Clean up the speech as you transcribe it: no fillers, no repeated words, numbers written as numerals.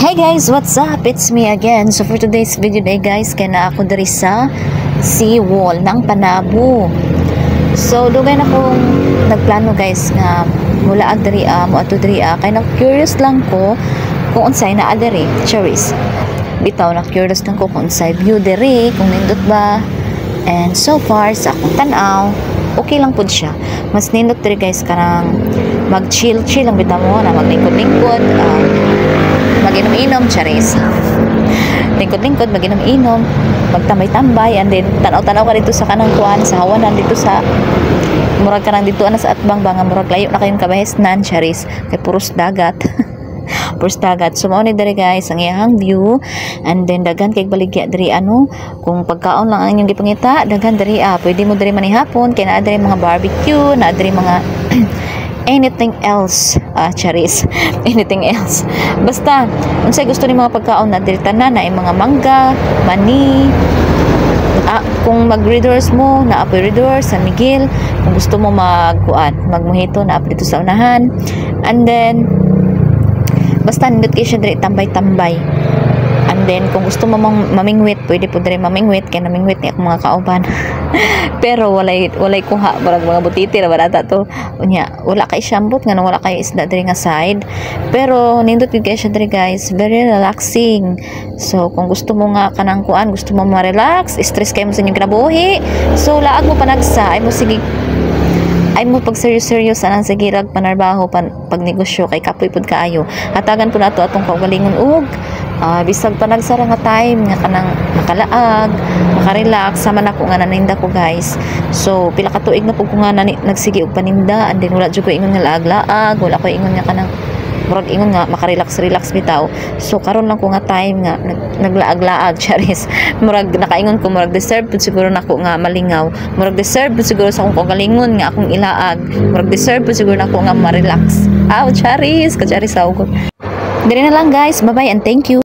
Hey guys, what's up? It's me again. So for today's video day guys, kaya na ako diri sa seawall ng Panabo. So dugay na akong nagplano guys nga mula diri mo ato diri kay na curious lang ko kung unsay naa diri. Charis. Bitaw na curious lang ko kung unsay view diri, kung nindot ba. And so far sa akong tan-aw, okay lang pud siya. Mas nindot diri guys kanang mag-chill-chill lang bitaw mo na maglingkod-lingkod, mag-inom-inom, charis. Lingkod-lingkod, mag-inom-inom, magtambay-tambay, and then tanaw-tanaw ka dito sa kanang kuan, sa hawanan dito sa murag ka nang dito ana sa atbang banga murag layo na kayong kabahesnan, charis, kay puros dagat. Puros dagat. So mao ni diri guys ang iyang view, and then daghan kay baligya diri kung pagkaon lang ang inyong gipangita, daghan diri pwede mo diri manihapon kay naa diri mga barbecue, naa diri mga anything else, charis. Anything else, basta unsay gusto ni mga pagkaon na diri tanan na mga mangga, mani, kung mag-readers mo na apoy readers San Miguel, kung gusto mo mag-mojito na apoy dito sa unahan, and then basta nindot kayo siya diri tambay-tambay. And then kung gusto mo mamingwit, pwede po diri mamingwit kay namingwit ni akong mga kauban. Pero walay kuha murag mga butiti ra barata to. Unya wala kay shampoo nga wala kay isda diri nga side. Pero nindot gyud kay siya diri guys, very relaxing. So kung gusto mo nga kanang kuan, gusto mo ma-relax, stress kay mo sa inyong kinabuhi, so laag mo panagsa ay mo sige pag seryo-seryo sanang sa girag panarbaho pag negosyo kay kapoy pud kaayo. Hatagan pud nato atong kaugalingon ug bisag panagsara nga time nga kanang makalaag, makarelax sama na ko nga naninda ko guys. So pila ka tuig na pud ko nga nagsige og paninda, and then wala jud ko ingon nga laag-laag, wala ko ingon nga kanang murag ingon nga makarelax bitaw. So karon lang ko nga time nga naglaag-laag, charis. Murag nakaingon ko murag deserve pud siguro nako nga malingaw, murag deserve pud siguro sa akong kaugalingon nga akong ilaag, murag deserve pud siguro nako nga ma-relax. Charis ka charis sa ugot. Diri na lang guys, bye bye and thank you.